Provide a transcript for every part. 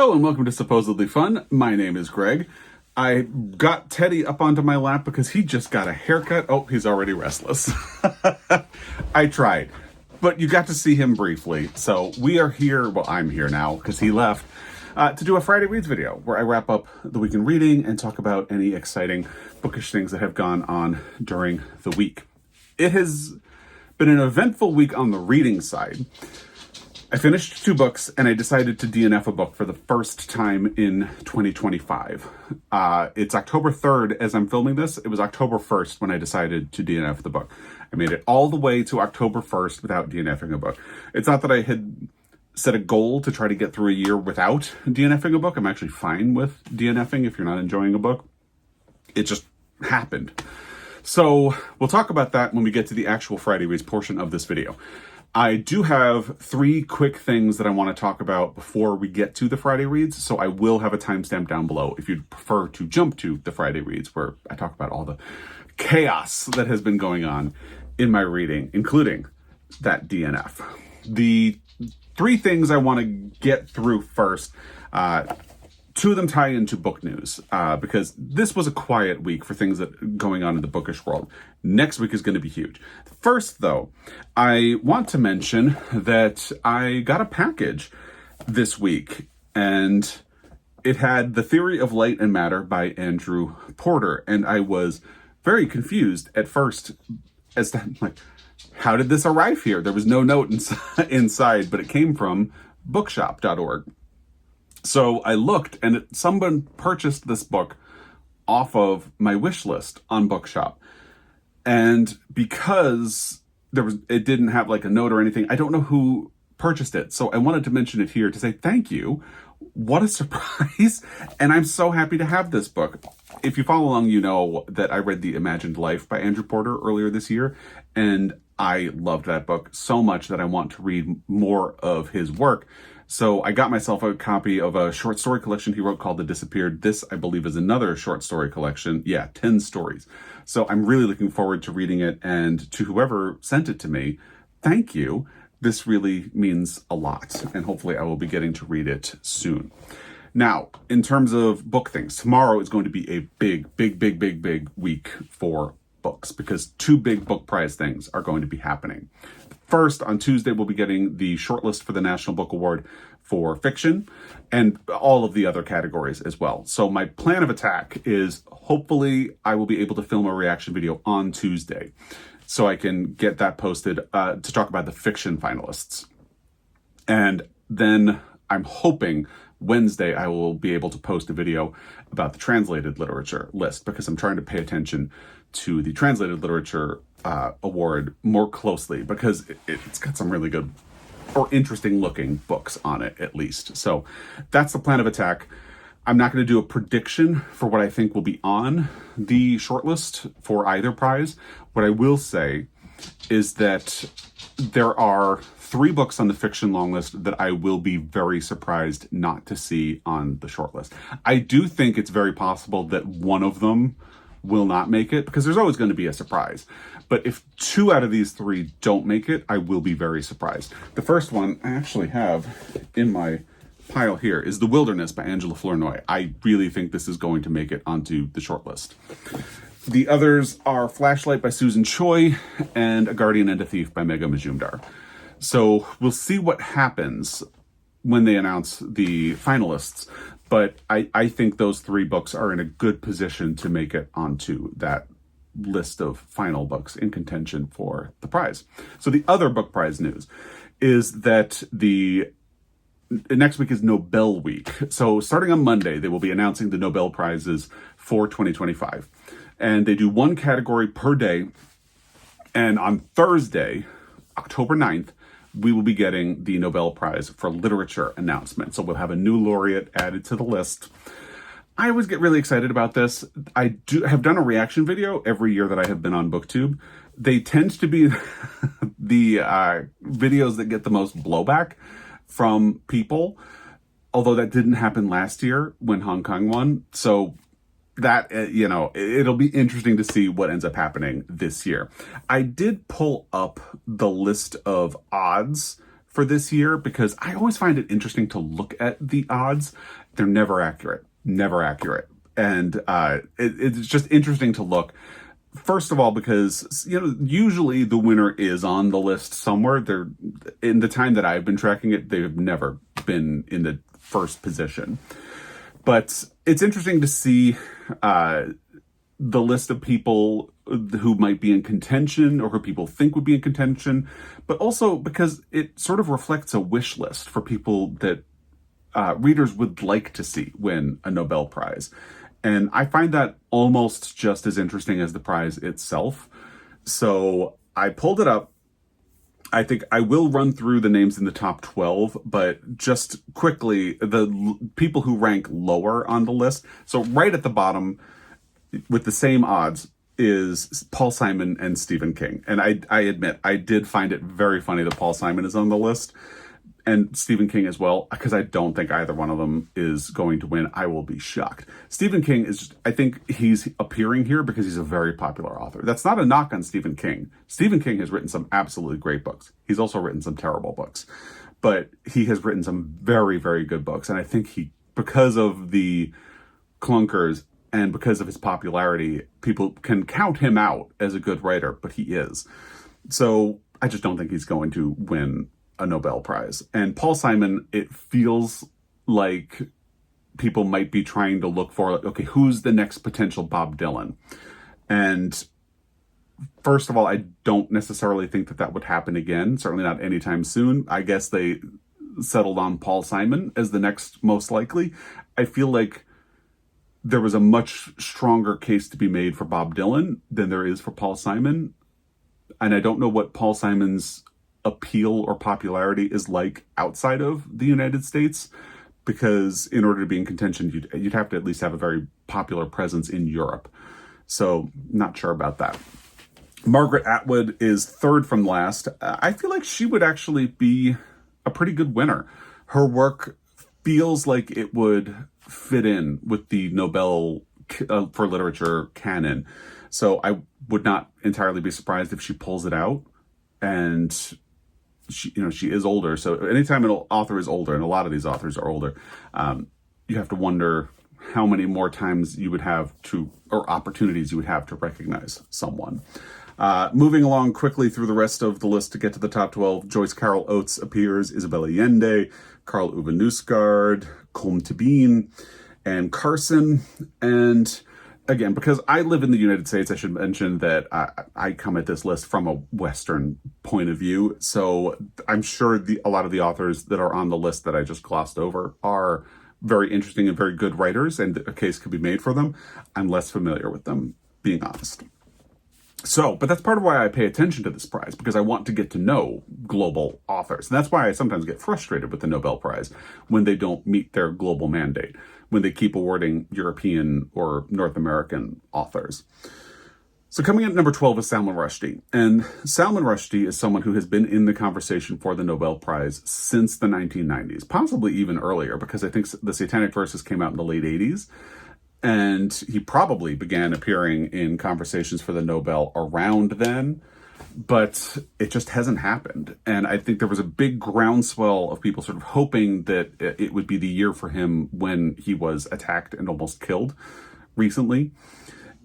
Hello and welcome to Supposedly Fun. My name is Greg. I got Teddy up onto my lap because he just got a haircut. Oh, he's already restless. I tried, but you got to see him briefly. So we are here, well, I'm here now because he left, to do a Friday Reads video where I wrap up the week in reading and talk about any exciting bookish things that have gone on during the week. It has been an eventful week on the reading side. I finished 2 books and I decided to DNF a book for the first time in 2025. It's October 3rd as I'm filming this. It was October 1st when I decided to DNF the book. I made it all the way to October 1st without DNFing a book. It's not that I had set a goal to try to get through a year without DNFing a book. I'm actually fine with DNFing if you're not enjoying a book. It just happened. So we'll talk about that when we get to the actual Friday Reads portion of this video. I do have 3 quick things that I want to talk about before we get to the Friday Reads, so I will have a timestamp down below if you'd prefer to jump to the Friday Reads, where I talk about all the chaos that has been going on in my reading, including that DNF. The 3 things I want to get through first, 2 of them tie into book news, because this was a quiet week for things that are going on in the bookish world. Next week is going to be huge. First, though, I want to mention that I got a package this week, and it had The Theory of Light and Matter by Andrew Porter, and I was very confused at first as to, like, how did this arrive here? There was no note inside, but it came from bookshop.org. So I looked, and someone purchased this book off of my wish list on Bookshop. And because it didn't have like a note or anything, I don't know who purchased it. So I wanted to mention it here to say thank you. What a surprise. And I'm so happy to have this book. If you follow along, you know that I read The Imagined Life by Andrew Porter earlier this year. And I loved that book so much that I want to read more of his work. So I got myself a copy of a short story collection he wrote called The Disappeared. This, I believe, is another short story collection. Yeah, 10 stories. So I'm really looking forward to reading it. And to whoever sent it to me, thank you. This really means a lot. And hopefully I will be getting to read it soon. Now, in terms of book things, tomorrow is going to be a big week for books because 2 big book prize things are going to be happening. First, on Tuesday, we'll be getting the shortlist for the National Book Award for fiction and all of the other categories as well. So my plan of attack is hopefully I will be able to film a reaction video on Tuesday so I can get that posted to talk about the fiction finalists. And then I'm hoping Wednesday I will be able to post a video about the translated literature list because I'm trying to pay attention to the translated literature award more closely because it's got some really good or interesting looking books on it, at least. So that's the plan of attack. I'm not going to do a prediction for what I think will be on the shortlist for either prize. What I will say is that there are 3 books on the fiction long list that I will be very surprised not to see on the shortlist. I do think it's very possible that one of them will not make it because there's always going to be a surprise. But if 2 out of these 3 don't make it, I will be very surprised. The first one I actually have in my pile here is The Wilderness by Angela Flournoy. I really think this is going to make it onto the shortlist. The others are Flashlight by Susan Choi and A Guardian and a Thief by Megha Majumdar. So we'll see what happens when they announce the finalists. But I think those 3 books are in a good position to make it onto that list of final books in contention for the prize. So the other book prize news is that next week is Nobel Week. So starting on Monday, they will be announcing the Nobel Prizes for 2025. And they do 1 category per day. And on Thursday, October 9th, we will be getting the Nobel Prize for Literature announcement. So we'll have a new laureate added to the list. I always get really excited about this. I have done a reaction video every year that I have been on BookTube. They tend to be the videos that get the most blowback from people, although that didn't happen last year when Hong Kong won. So that, it'll be interesting to see what ends up happening this year. I did pull up the list of odds for this year because I always find it interesting to look at the odds. They're never accurate. Never accurate. And it's just interesting to look. First of all, because, usually the winner is on the list somewhere. They're, in the time that I've been tracking it, they've never been in the first position. But it's interesting to see the list of people who might be in contention or who people think would be in contention, but also because it sort of reflects a wish list for people that readers would like to see win a Nobel Prize. And I find that almost just as interesting as the prize itself. So I pulled it up. I think I will run through the names in the top 12, but just quickly, the people who rank lower on the list. So right at the bottom, with the same odds, is Paul Simon and Stephen King. And I admit, I did find it very funny that Paul Simon is on the list. And Stephen King as well, because I don't think either one of them is going to win. I will be shocked. Stephen King is, I think he's appearing here because he's a very popular author. That's not a knock on Stephen King. Stephen King has written some absolutely great books. He's also written some terrible books. But he has written some very, very good books. And I think because of the clunkers and because of his popularity, people can count him out as a good writer, but he is. So I just don't think he's going to win a Nobel Prize. And Paul Simon, it feels like people might be trying to look for, okay, who's the next potential Bob Dylan? And first of all, I don't necessarily think that would happen again, certainly not anytime soon. I guess they settled on Paul Simon as the next most likely. I feel like there was a much stronger case to be made for Bob Dylan than there is for Paul Simon. And I don't know what Paul Simon's appeal or popularity is like outside of the United States, because in order to be in contention, you'd have to at least have a very popular presence in Europe. So not sure about that. Margaret Atwood is third from last. I feel like she would actually be a pretty good winner. Her work feels like it would fit in with the Nobel for Literature canon. So I would not entirely be surprised if she pulls it out. And she is older. So anytime an author is older, and a lot of these authors are older, you have to wonder how many more times you would have to, or opportunities you would have to recognize someone. Moving along quickly through the rest of the list to get to the top 12, Joyce Carol Oates appears, Isabel Allende, Karl Uwe Knausgaard, Colm Tóibín, and Carson. And again, because I live in the United States, I should mention that I come at this list from a Western point of view. So I'm sure a lot of the authors that are on the list that I just glossed over are very interesting and very good writers, and a case could be made for them. I'm less familiar with them, being honest. So, but that's part of why I pay attention to this prize, because I want to get to know global authors. And that's why I sometimes get frustrated with the Nobel Prize when they don't meet their global mandate, when they keep awarding European or North American authors. So coming in at number 12 is Salman Rushdie. And Salman Rushdie is someone who has been in the conversation for the Nobel Prize since the 1990s, possibly even earlier, because I think the Satanic Verses came out in the late 80s. And he probably began appearing in conversations for the Nobel around then, but it just hasn't happened. And I think there was a big groundswell of people sort of hoping that it would be the year for him when he was attacked and almost killed recently,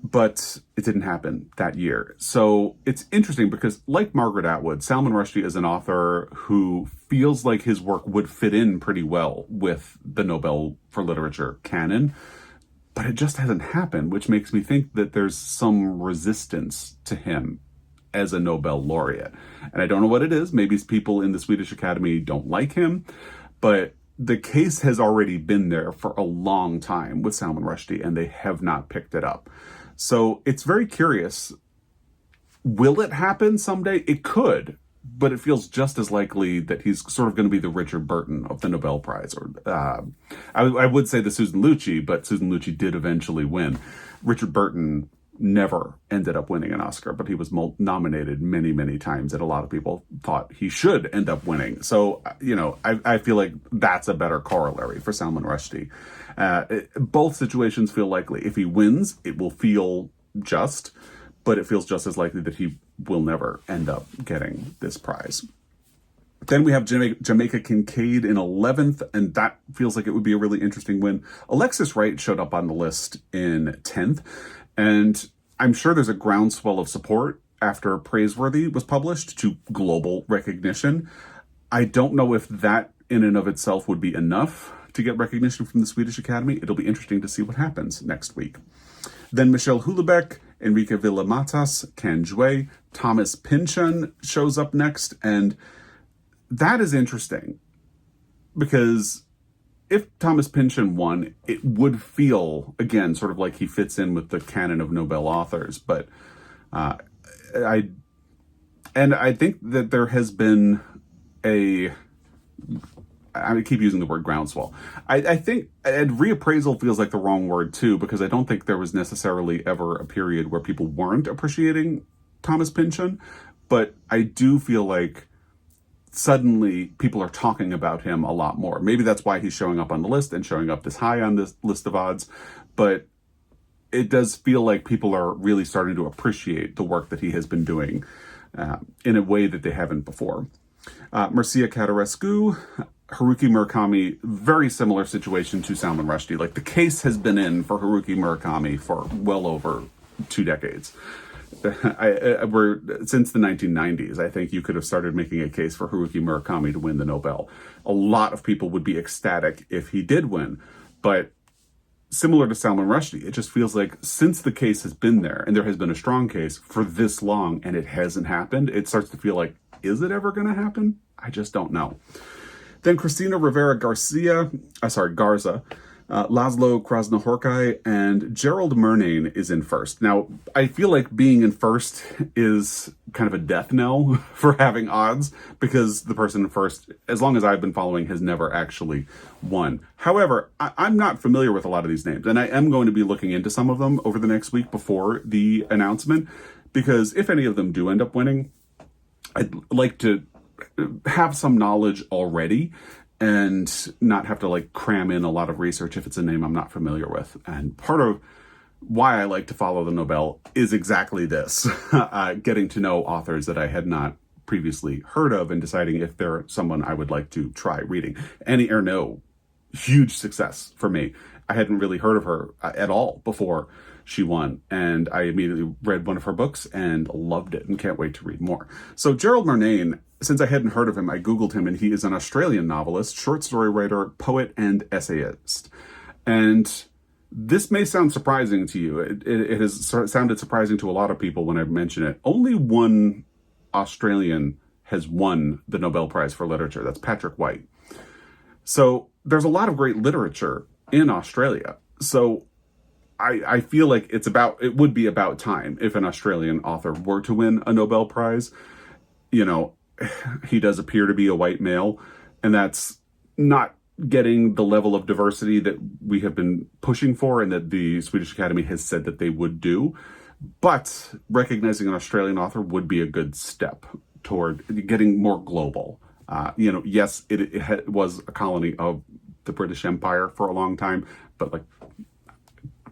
but it didn't happen that year. So it's interesting because, like Margaret Atwood, Salman Rushdie is an author who feels like his work would fit in pretty well with the Nobel for Literature canon, but it just hasn't happened, which makes me think that there's some resistance to him as a Nobel laureate. And I don't know what it is. Maybe people in the Swedish Academy don't like him, but the case has already been there for a long time with Salman Rushdie, and they have not picked it up. So it's very curious. Will it happen someday? It could, but it feels just as likely that he's sort of going to be the Richard Burton of the Nobel Prize. Or I would say the Susan Lucci, but Susan Lucci did eventually win. Richard Burton never ended up winning an Oscar, but he was nominated many, many times, and a lot of people thought he should end up winning. So, I feel like that's a better corollary for Salman Rushdie. Both situations feel likely. If he wins, it will feel just, but it feels just as likely that he will never end up getting this prize. Then we have Jamaica Kincaid in 11th, and that feels like it would be a really interesting win. Alexis Wright showed up on the list in 10th, and I'm sure there's a groundswell of support after Praiseworthy was published to global recognition. I don't know if that in and of itself would be enough to get recognition from the Swedish Academy. It'll be interesting to see what happens next week. Then Michelle Houellebecq, Enrique Villa-Matas, Can Jue, Thomas Pynchon shows up next, and that is interesting because if Thomas Pynchon won, it would feel, again, sort of like he fits in with the canon of Nobel authors. But I think that there has been I keep using the word groundswell. I think, and reappraisal feels like the wrong word too, because I don't think there was necessarily ever a period where people weren't appreciating Thomas Pynchon, but I do feel like suddenly people are talking about him a lot more. Maybe that's why he's showing up on the list and showing up this high on this list of odds, but it does feel like people are really starting to appreciate the work that he has been doing in a way that they haven't before. Mircea Cadarescu, Haruki Murakami, very similar situation to Salman Rushdie. Like, the case has been in for Haruki Murakami for well over 2 decades. Since the 1990s, I think you could have started making a case for Haruki Murakami to win the Nobel. A lot of people would be ecstatic if he did win, but similar to Salman Rushdie, it just feels like since the case has been there, and there has been a strong case for this long, and it hasn't happened, it starts to feel like, is it ever going to happen? I just don't know. Then Cristina Rivera Garza, Laszlo Krasnohorkai, and Gerald Murnane is in first. Now, I feel like being in first is kind of a death knell for having odds, because the person in first, as long as I've been following, has never actually won. However, I'm not familiar with a lot of these names, and I am going to be looking into some of them over the next week before the announcement, because if any of them do end up winning, I'd like to have some knowledge already and not have to like cram in a lot of research if it's a name I'm not familiar with. And part of why I like to follow the Nobel is exactly this, getting to know authors that I had not previously heard of and deciding if they're someone I would like to try reading. Annie Ernaux, huge success for me. I hadn't really heard of her at all before she won, and I immediately read one of her books and loved it and can't wait to read more. So Gerald Murnane, since I hadn't heard of him, I Googled him, and he is an Australian novelist, short story writer, poet, and essayist. And this may sound surprising to you. It has sounded surprising to a lot of people when I mention it. Only one Australian has won the Nobel Prize for Literature. That's Patrick White. So there's a lot of great literature in Australia. So I feel like it would be about time if an Australian author were to win a Nobel Prize. You know, he does appear to be a white male, and that's not getting the level of diversity that we have been pushing for and that the Swedish Academy has said that they would do. But recognizing an Australian author would be a good step toward getting more global. Yes, it was a colony of the British Empire for a long time, but like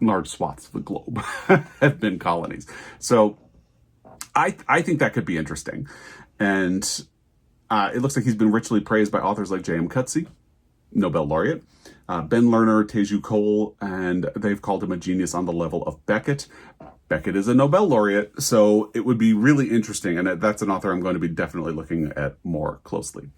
large swaths of the globe have been colonies. So I think that could be interesting. And it looks like he's been richly praised by authors like J.M. Coetzee, Nobel laureate, Ben Lerner, Teju Cole, and they've called him a genius on the level of Beckett. Beckett is a Nobel laureate, so it would be really interesting, and that's an author I'm going to be definitely looking at more closely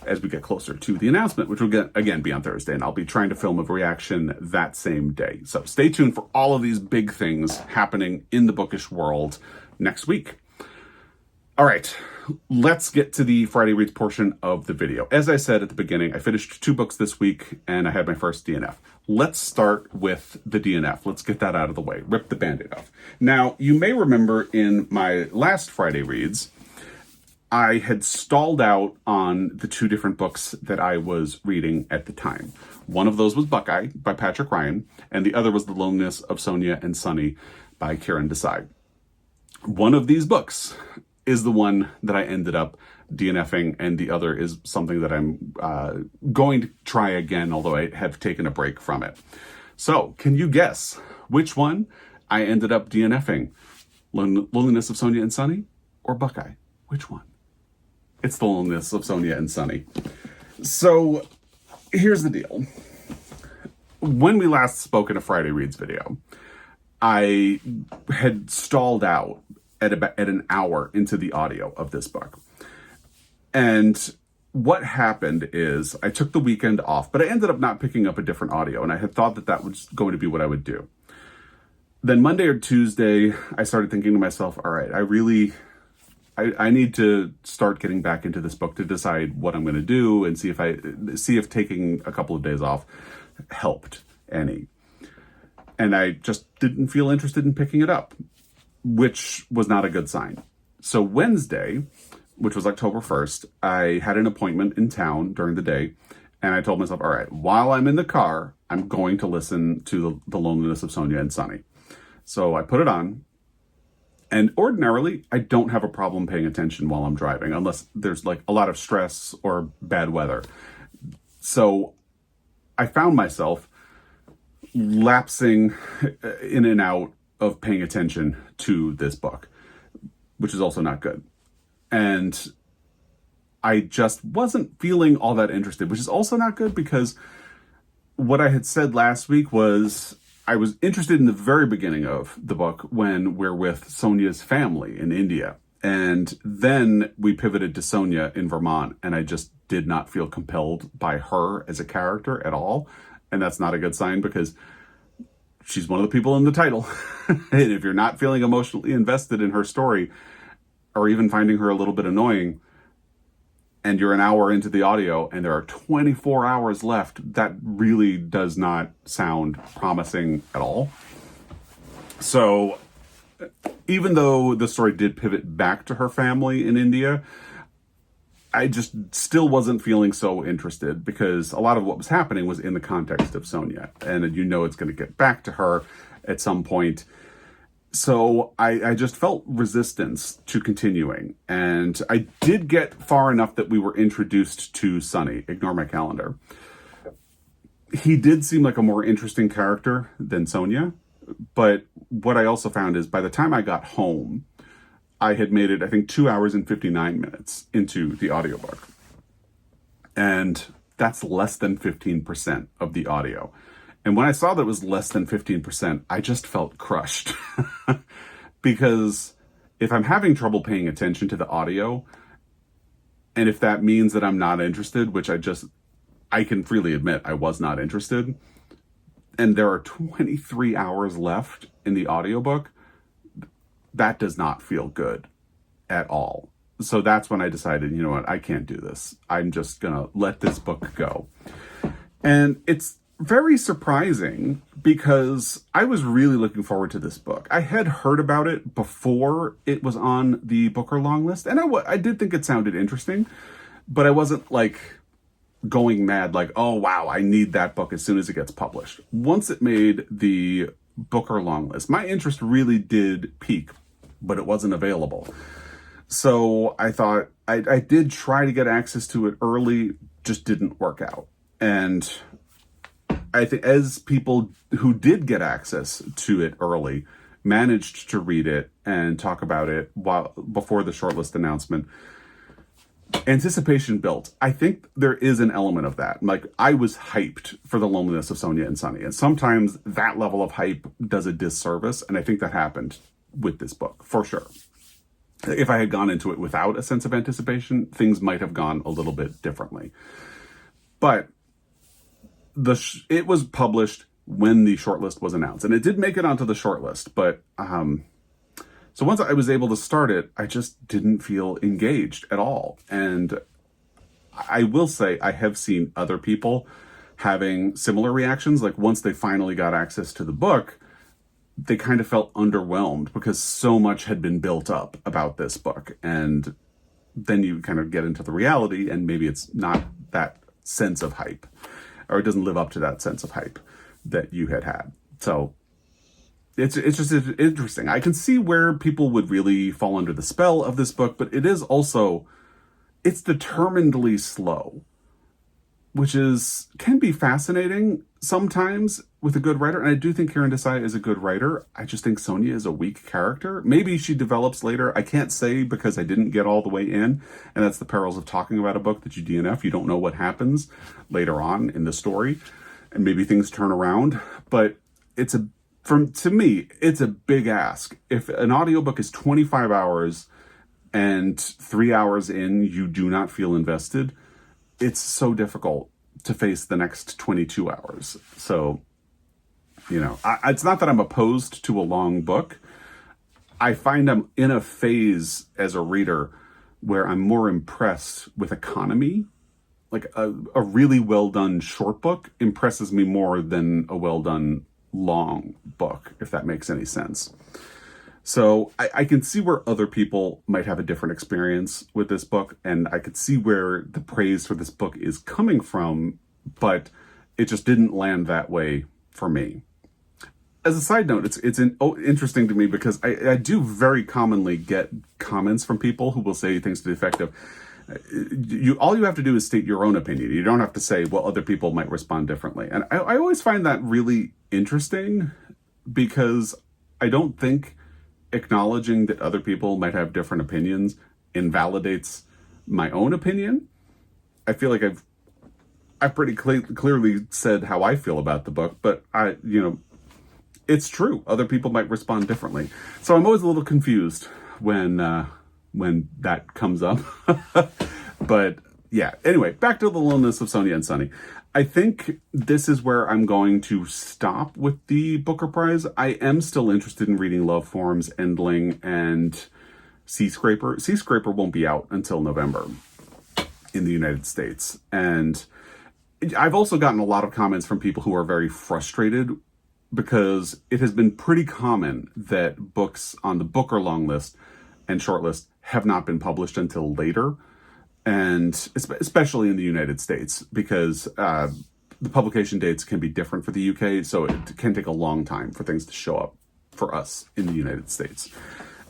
as we get closer to the announcement, which will again be on Thursday, and I'll be trying to film a reaction that same day. So stay tuned for all of these big things happening in the bookish world next week. All right, let's get to the Friday Reads portion of the video. As I said at the beginning, I finished 2 books this week, and I had my first DNF. Let's start with the DNF. Let's get that out of the way. Rip the Band-Aid off. Now, you may remember in my last Friday Reads, I had stalled out on the 2 different books that I was reading at the time. One of those was Buckeye by Patrick Ryan, and the other was The Loneliness of Sonia and Sunny by Karen Desai. One of these books is the one that I ended up DNFing, and the other is something that I'm going to try again, although I have taken a break from it. So, can you guess which one I ended up DNFing? Loneliness of Sonia and Sunny or Buckeye? Which one? It's the loneliness of Sonia and Sunny. So here's the deal. When we last spoke in a Friday Reads video, I had stalled out at an hour into the audio of this book. And what happened is I took the weekend off, but I ended up not picking up a different audio, and I had thought that that was going to be what I would do. Then Monday or Tuesday, I started thinking to myself, all right, I need to start getting back into this book to decide what I'm going to do and see if taking a couple of days off helped any. And I just didn't feel interested in picking it up, which was not a good sign. So Wednesday, which was October 1st, I had an appointment in town during the day, and I told myself, all right, while I'm in the car, I'm going to listen to The Loneliness of Sonia and Sunny. So I put it on, and ordinarily, I don't have a problem paying attention while I'm driving, unless there's like a lot of stress or bad weather. So I found myself lapsing in and out of paying attention to this book, which is also not good. And I just wasn't feeling all that interested, which is also not good because what I had said last week was I was interested in the very beginning of the book when we're with Sonia's family in India. And then we pivoted to Sonia in Vermont, and I just did not feel compelled by her as a character at all. And that's not a good sign because she's one of the people in the title. And if you're not feeling emotionally invested in her story, or even finding her a little bit annoying, and you're an hour into the audio and there are 24 hours left, that really does not sound promising at all. So even though the story did pivot back to her family in India, I just still wasn't feeling so interested because a lot of what was happening was in the context of Sonia, and it's going to get back to her at some point. So I just felt resistance to continuing, and I did get far enough that we were introduced to Sunny. Ignore my calendar. He did seem like a more interesting character than Sonia, but what I also found is by the time I got home, I had made it, I think, 2 hours and 59 minutes into the audiobook. And that's less than 15% of the audio. And when I saw that it was less than 15%, I just felt crushed. Because if I'm having trouble paying attention to the audio, and if that means that I'm not interested, which I can freely admit I was not interested, and there are 23 hours left in the audiobook, that does not feel good at all. So that's when I decided, you know what, I can't do this. I'm just going to let this book go. And it's very surprising because I was really looking forward to this book. I had heard about it before it was on the Booker long list, and I did think it sounded interesting, but I wasn't like going mad like, oh wow, I need that book as soon as it gets published. Once it made the Booker long list, my interest really did peak, but it wasn't available. So I thought I did try to get access to it early, just didn't work out. And I think as people who did get access to it early managed to read it and talk about it before the shortlist announcement, anticipation built. I think there is an element of that. Like, I was hyped for The Loneliness of Sonia and Sunny, and sometimes that level of hype does a disservice, and I think that happened with this book, for sure. If I had gone into it without a sense of anticipation, things might have gone a little bit differently. But it was published when the shortlist was announced, and it did make it onto the shortlist, but so once I was able to start it, I just didn't feel engaged at all. And I will say I have seen other people having similar reactions. Like, once they finally got access to the book, they kind of felt underwhelmed because so much had been built up about this book. And then you kind of get into the reality, and maybe it's not that sense of hype, or it doesn't live up to that sense of hype that you had. So it's just interesting. I can see where people would really fall under the spell of this book, but it's determinedly slow. which can be fascinating sometimes with a good writer. And I do think Karen Desai is a good writer. I just think Sonia is a weak character. Maybe she develops later. I can't say because I didn't get all the way in. And that's the perils of talking about a book that you DNF. You don't know what happens later on in the story. And maybe things turn around. But to me, it's a big ask. If an audiobook is 25 hours and 3 hours in, you do not feel invested, it's so difficult to face the next 22 hours. So, it's not that I'm opposed to a long book. I find I'm in a phase as a reader where I'm more impressed with economy. Like a really well done short book impresses me more than a well done long book, if that makes any sense. So I can see where other people might have a different experience with this book, and I could see where the praise for this book is coming from, but it just didn't land that way for me. As a side note, it's interesting to me because I do very commonly get comments from people who will say things to the effect of, all you have to do is state your own opinion. You don't have to say, well, other people might respond differently. And I always find that really interesting because I don't think acknowledging that other people might have different opinions invalidates my own opinion. I feel like I've pretty clearly said how I feel about the book, but it's true. Other people might respond differently. So I'm always a little confused when that comes up. But yeah, anyway, back to The Loneliness of Sonia and Sunny. I think this is where I'm going to stop with the Booker Prize. I am still interested in reading Love Forms, Endling, and Sea Scraper. Sea Scraper won't be out until November in the United States. And I've also gotten a lot of comments from people who are very frustrated because it has been pretty common that books on the Booker long list and short list have not been published until later. And especially in the United States, because the publication dates can be different for the UK, so it can take a long time for things to show up for us in the United States.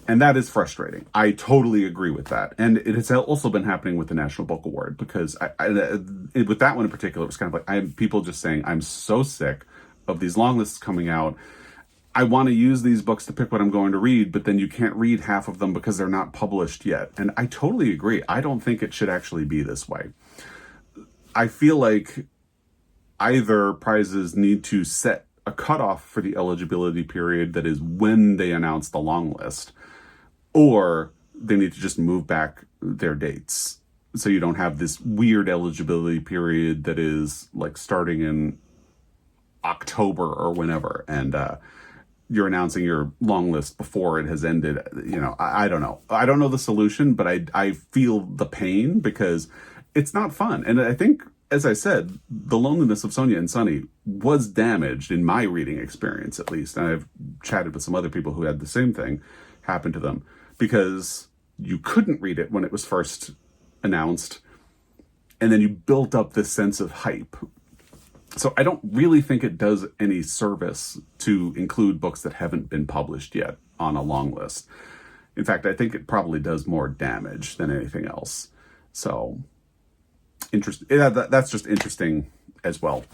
And that is frustrating. I totally agree with that. And it has also been happening with the National Book Award, because with that one in particular, it was kind of like people just saying, I'm so sick of these long lists coming out. I want to use these books to pick what I'm going to read, but then you can't read half of them because they're not published yet. And I totally agree. I don't think it should actually be this way. I feel like either prizes need to set a cutoff for the eligibility period that is when they announce the long list, or they need to just move back their dates so you don't have this weird eligibility period that is like starting in October or whenever, and you're announcing your long list before it has ended. I don't know. I don't know the solution, but I feel the pain because it's not fun. And I think, as I said, The Loneliness of Sonia and Sunny was damaged in my reading experience, at least. And I've chatted with some other people who had the same thing happen to them, because you couldn't read it when it was first announced, and then you built up this sense of hype. So I don't really think it does any service to include books that haven't been published yet on a long list. In fact, I think it probably does more damage than anything else. So that's just interesting as well.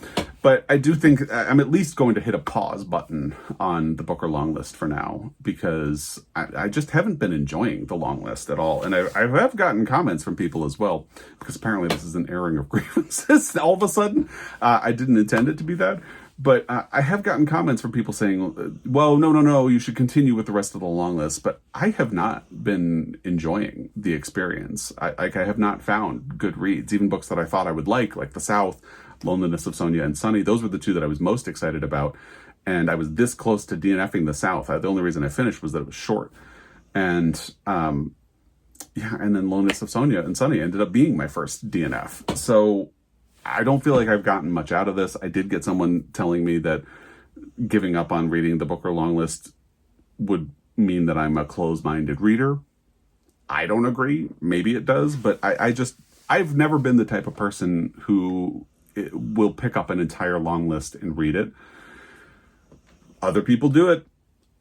But I do think I'm at least going to hit a pause button on the Booker long list for now, because I just haven't been enjoying the long list at all. And I have gotten comments from people as well, because apparently this is an airing of grievances all of a sudden. I didn't intend it to be that. But I have gotten comments from people saying, well, no, you should continue with the rest of the long list. But I have not been enjoying the experience. I have not found good reads, even books that I thought I would like The South, Loneliness of Sonia and Sunny. Those were the two that I was most excited about. And I was this close to DNFing The South. The only reason I finished was that it was short. And and then Loneliness of Sonia and Sunny ended up being my first DNF. So I don't feel like I've gotten much out of this. I did get someone telling me that giving up on reading the Booker long list would mean that I'm a closed-minded reader. I don't agree. Maybe it does, but I've never been the type of person who will pick up an entire long list and read it. Other people do it.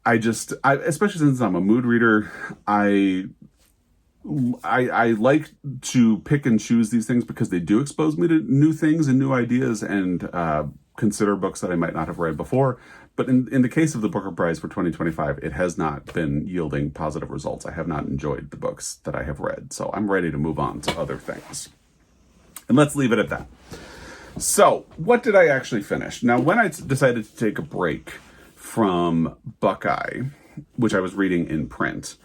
I especially since I'm a mood reader, I I like to pick and choose these things because they do expose me to new things and new ideas, and consider books that I might not have read before. But in the case of the Booker Prize for 2025, it has not been yielding positive results. I have not enjoyed the books that I have read, so I'm ready to move on to other things. And let's leave it at that. So, what did I actually finish? Now, when I decided to take a break from Buckeye, which I was reading in print,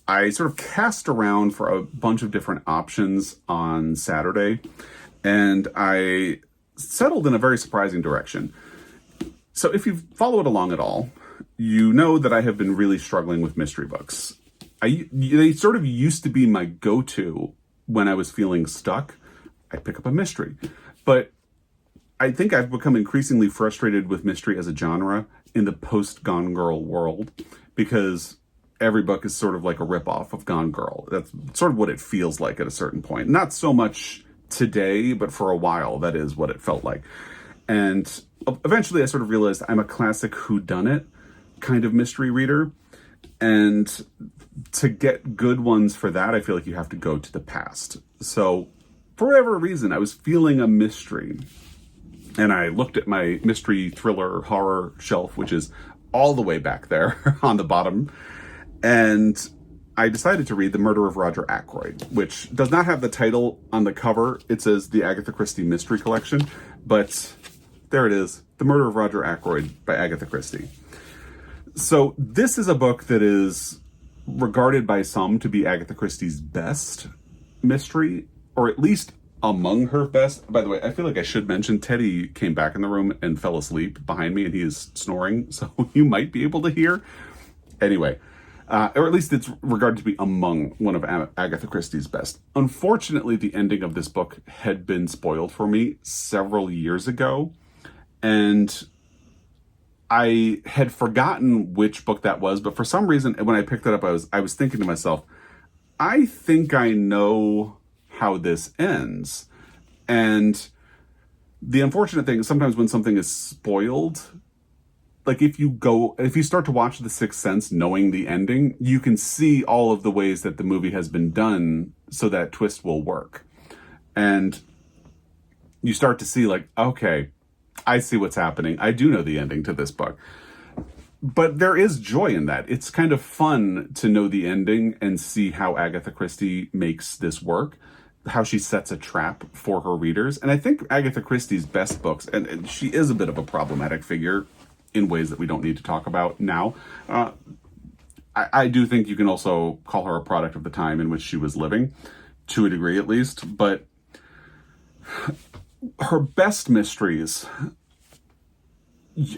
I sort of cast around for a bunch of different options on Saturday, and I settled in a very surprising direction. So if you've followed along at all, you know that I have been really struggling with mystery books. They sort of used to be my go-to when I was feeling stuck. I'd pick up a mystery. But I think I've become increasingly frustrated with mystery as a genre in the post-Gone Girl world, because every book is sort of like a ripoff of Gone Girl. That's sort of what it feels like at a certain point. Not so much today, but for a while, that is what it felt like. And eventually I sort of realized I'm a classic whodunit kind of mystery reader. And to get good ones for that, I feel like you have to go to the past. So for whatever reason, I was feeling a mystery. And I looked at my mystery, thriller, horror shelf, which is all the way back there on the bottom. And I decided to read The Murder of Roger Ackroyd, which does not have the title on the cover. It says the Agatha Christie Mystery Collection, but there it is, The Murder of Roger Ackroyd by Agatha Christie. So this is a book that is regarded by some to be Agatha Christie's best mystery, or at least among her best. By the way, I feel like I should mention Teddy came back in the room and fell asleep behind me, and he is snoring, so you might be able to hear. Anyway, or at least it's regarded to be among one of Agatha Christie's best. Unfortunately, the ending of this book had been spoiled for me several years ago, and I had forgotten which book that was, but for some reason, when I picked it up, I was thinking to myself, I think I know how this ends. And the unfortunate thing is sometimes when something is spoiled, like if you start to watch The Sixth Sense knowing the ending, you can see all of the ways that the movie has been done so that twist will work. And you start to see like, okay, I see what's happening. I do know the ending to this book. But there is joy in that. It's kind of fun to know the ending and see how Agatha Christie makes this work, how she sets a trap for her readers. And I think Agatha Christie's best books, and she is a bit of a problematic figure in ways that we don't need to talk about now. I do think you can also call her a product of the time in which she was living, to a degree at least. But her best mysteries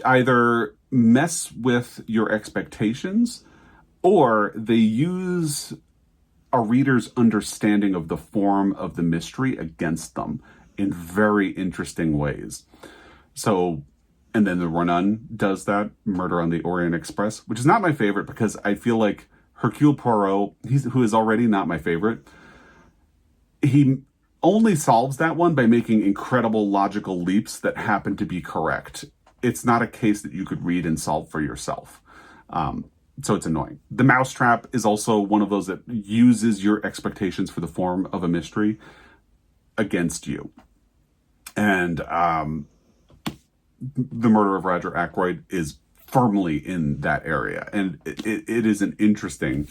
either mess with your expectations or they use a reader's understanding of the form of the mystery against them in very interesting ways. So, and then The Run-Un does that, Murder on the Orient Express, which is not my favorite because I feel like Hercule Poirot, who is already not my favorite, he only solves that one by making incredible logical leaps that happen to be correct. It's not a case that you could read and solve for yourself. So it's annoying. The Mousetrap is also one of those that uses your expectations for the form of a mystery against you. And The Murder of Roger Ackroyd is firmly in that area. And it is an interesting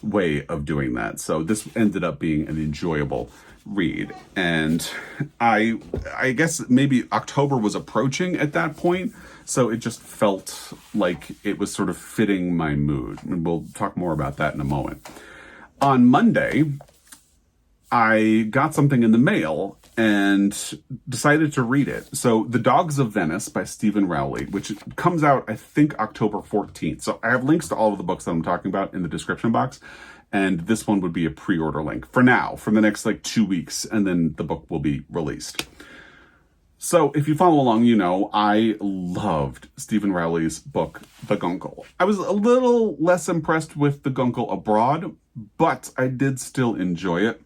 way of doing that. So this ended up being an enjoyable read. And I guess maybe October was approaching at that point. So it just felt like it was sort of fitting my mood. And we'll talk more about that in a moment. On Monday, I got something in the mail and decided to read it. So The Dogs of Venice by Stephen Rowley, which comes out, I think, October 14th. So I have links to all of the books that I'm talking about in the description box. And this one would be a pre-order link for now, for the next 2 weeks, and then the book will be released. So if you follow along, you know I loved Stephen Rowley's book, The Guncle. I was a little less impressed with The Guncle Abroad, but I did still enjoy it.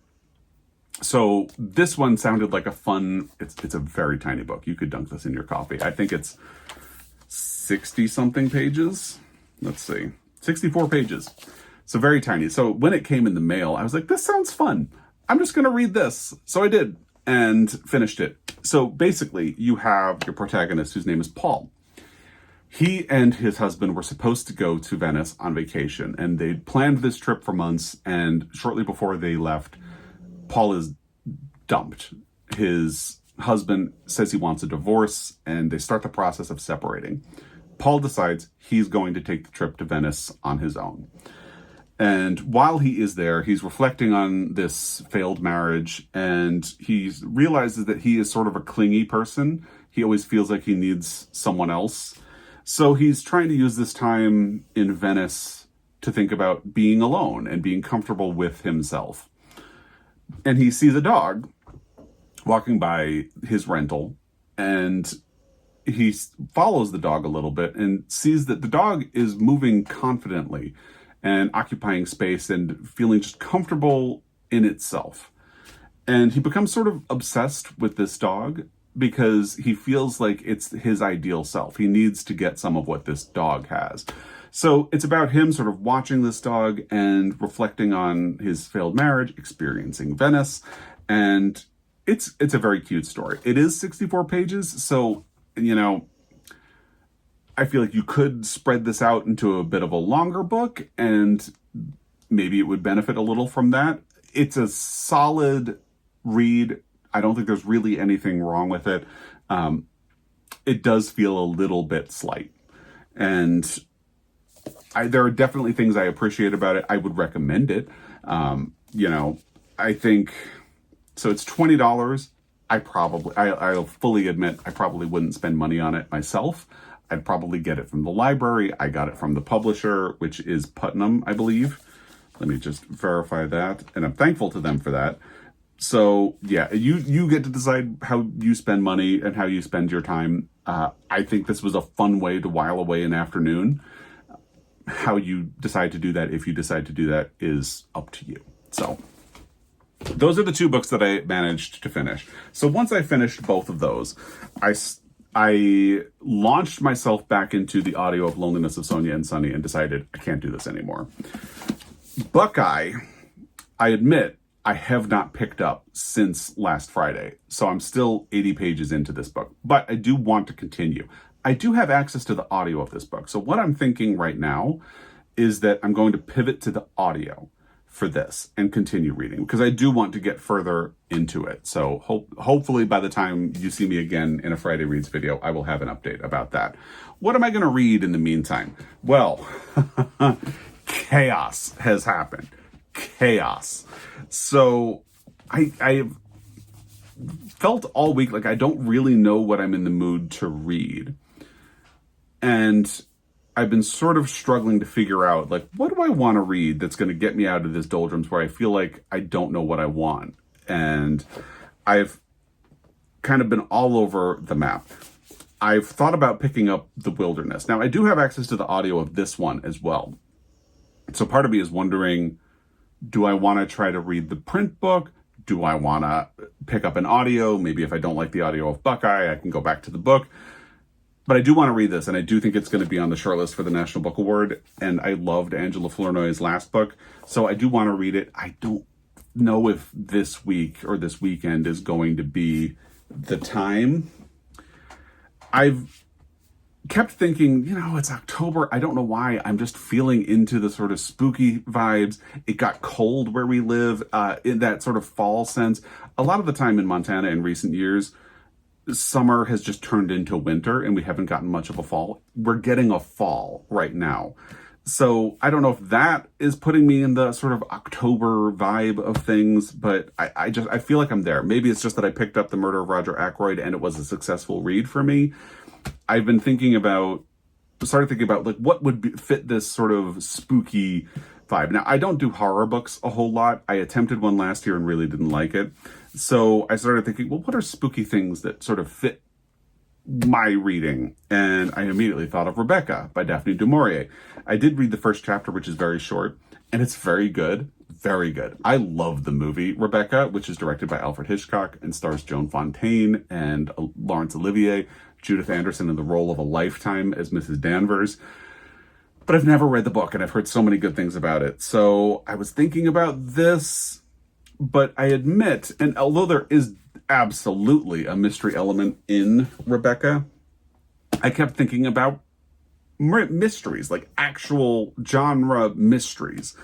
So this one sounded like a fun, it's a very tiny book. You could dunk this in your coffee. I think it's 60-something pages. Let's see, 64 pages. So very tiny. So when it came in the mail, I was like, this sounds fun. I'm just going to read this. So I did and finished it. So basically, you have your protagonist whose name is Paul. He and his husband were supposed to go to Venice on vacation, and they'd planned this trip for months, and shortly before they left, Paul is dumped. His husband says he wants a divorce, and they start the process of separating. Paul decides he's going to take the trip to Venice on his own. And while he is there, he's reflecting on this failed marriage, and he realizes that he is sort of a clingy person. He always feels like he needs someone else. So he's trying to use this time in Venice to think about being alone and being comfortable with himself. And he sees a dog walking by his rental, and he follows the dog a little bit and sees that the dog is moving confidently and occupying space and feeling just comfortable in itself. And he becomes sort of obsessed with this dog because he feels like it's his ideal self. He needs to get some of what this dog has. So it's about him sort of watching this dog and reflecting on his failed marriage, experiencing Venice, and it's a very cute story. It is 64 pages, so, I feel like you could spread this out into a bit of a longer book, and maybe it would benefit a little from that. It's a solid read. I don't think there's really anything wrong with it. It does feel a little bit slight. And there are definitely things I appreciate about it. I would recommend it. I think, so it's $20. I'll fully admit I probably wouldn't spend money on it myself. I'd probably get it from the library. I got it from the publisher, which is Putnam, I believe. Let me just verify that. And I'm thankful to them for that. So yeah, you get to decide how you spend money and how you spend your time. I think this was a fun way to while away an afternoon. How you decide to do that, if you decide to do that, is up to you. So those are the two books that I managed to finish. So once I finished both of those, I launched myself back into the audio of Loneliness of Sonia and Sunny and decided I can't do this anymore. Buckeye, I admit, I have not picked up since last Friday, so I'm still 80 pages into this book, but I do want to continue. I do have access to the audio of this book, so what I'm thinking right now is that I'm going to pivot to the audio for this and continue reading, because I do want to get further into it. So hopefully by the time you see me again in a Friday Reads video, I will have an update about that. What am I going to read in the meantime? Well, chaos has happened. Chaos. So I have felt all week like I don't really know what I'm in the mood to read. And I've been sort of struggling to figure out, like, what do I want to read that's going to get me out of this doldrums where I feel like I don't know what I want. And I've kind of been all over the map. I've thought about picking up The Wilderness. Now, I do have access to the audio of this one as well. So part of me is wondering, do I want to try to read the print book? Do I want to pick up an audio? Maybe if I don't like the audio of Buckeye, I can go back to the book. But I do want to read this, and I do think it's going to be on the shortlist for the National Book Award. And I loved Angela Flournoy's last book, so I do want to read it. I don't know if this week or this weekend is going to be the time. I've kept thinking, it's October. I don't know why. I'm just feeling into the sort of spooky vibes. It got cold where we live, in that sort of fall sense. A lot of the time in Montana in recent years, summer has just turned into winter and we haven't gotten much of a fall. We're getting a fall right now. So I don't know if that is putting me in the sort of October vibe of things, but I feel like I'm there. Maybe it's just that I picked up The Murder of Roger Ackroyd and it was a successful read for me. I've been started thinking about like what would fit this sort of spooky vibe. Now, I don't do horror books a whole lot. I attempted one last year and really didn't like it. So I started thinking, well, what are spooky things that sort of fit my reading? And I immediately thought of Rebecca by Daphne du Maurier. I did read the first chapter, which is very short, and it's very good. Very good. I love the movie Rebecca, which is directed by Alfred Hitchcock and stars Joan Fontaine and Laurence Olivier, Judith Anderson in the role of a lifetime as Mrs. Danvers. but I've never read the book and I've heard so many good things about it. So I was thinking about this, but I admit, and although there is absolutely a mystery element in Rebecca, I kept thinking about mysteries, like actual genre mysteries,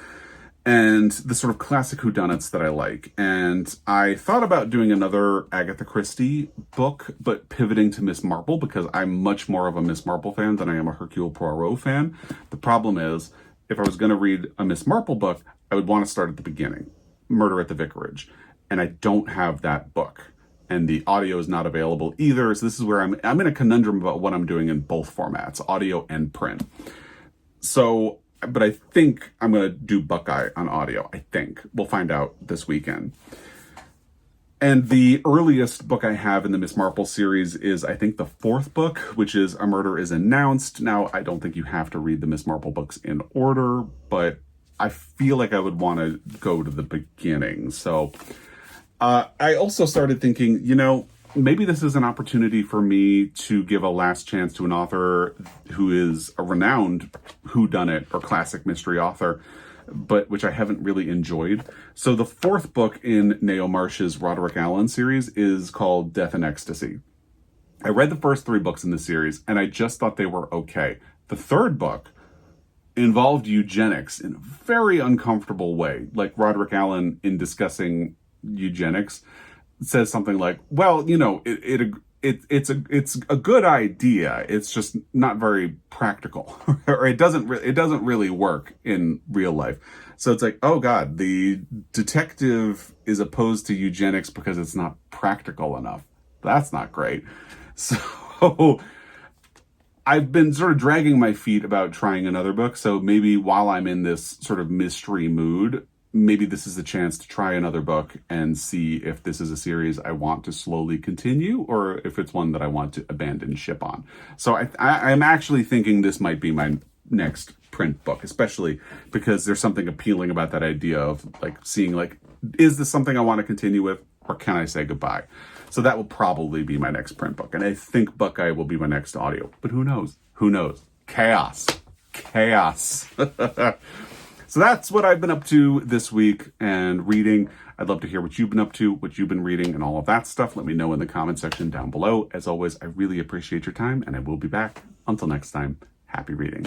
and the sort of classic whodunits that I like. And I thought about doing another Agatha Christie book, but pivoting to Miss Marple, because I'm much more of a Miss Marple fan than I am a Hercule Poirot fan. The problem is, if I was going to read a Miss Marple book, I would want to start at the beginning, Murder at the Vicarage. And I don't have that book. And the audio is not available either. So this is where I'm in a conundrum about what I'm doing in both formats, audio and print. So, but I think I'm going to do Buckeye on audio. I think. We'll find out this weekend. And the earliest book I have in the Miss Marple series is, I think, the fourth book, which is A Murder is Announced. Now, I don't think you have to read the Miss Marple books in order, but I feel like I would want to go to the beginning. So I also started thinking, maybe this is an opportunity for me to give a last chance to an author who is a renowned whodunit or classic mystery author, but which I haven't really enjoyed. So the fourth book in Nao Marsh's Roderick Allen series is called Death and Ecstasy. I read the first 3 books in the series, and I just thought they were okay. The third book involved eugenics in a very uncomfortable way. Like Roderick Allen, in discussing eugenics, says something like, well, it's a good idea, it's just not very practical, or it doesn't really work in real life. So it's like, oh god, the detective is opposed to eugenics because it's not practical enough. That's not great. So I've been sort of dragging my feet about trying another book. So maybe while I'm in this sort of mystery mood, maybe this is a chance to try another book and see if this is a series I want to slowly continue, or if it's one that I want to abandon ship on. So I'm actually thinking this might be my next print book, especially because there's something appealing about that idea of seeing is this something I want to continue with, or can I say goodbye? So that will probably be my next print book. And I think Buckeye will be my next audio, but who knows? Chaos. So that's what I've been up to this week and reading. I'd love to hear what you've been up to, what you've been reading, and all of that stuff. Let me know in the comment section down below. As always, I really appreciate your time, and I will be back. Until next time, happy reading.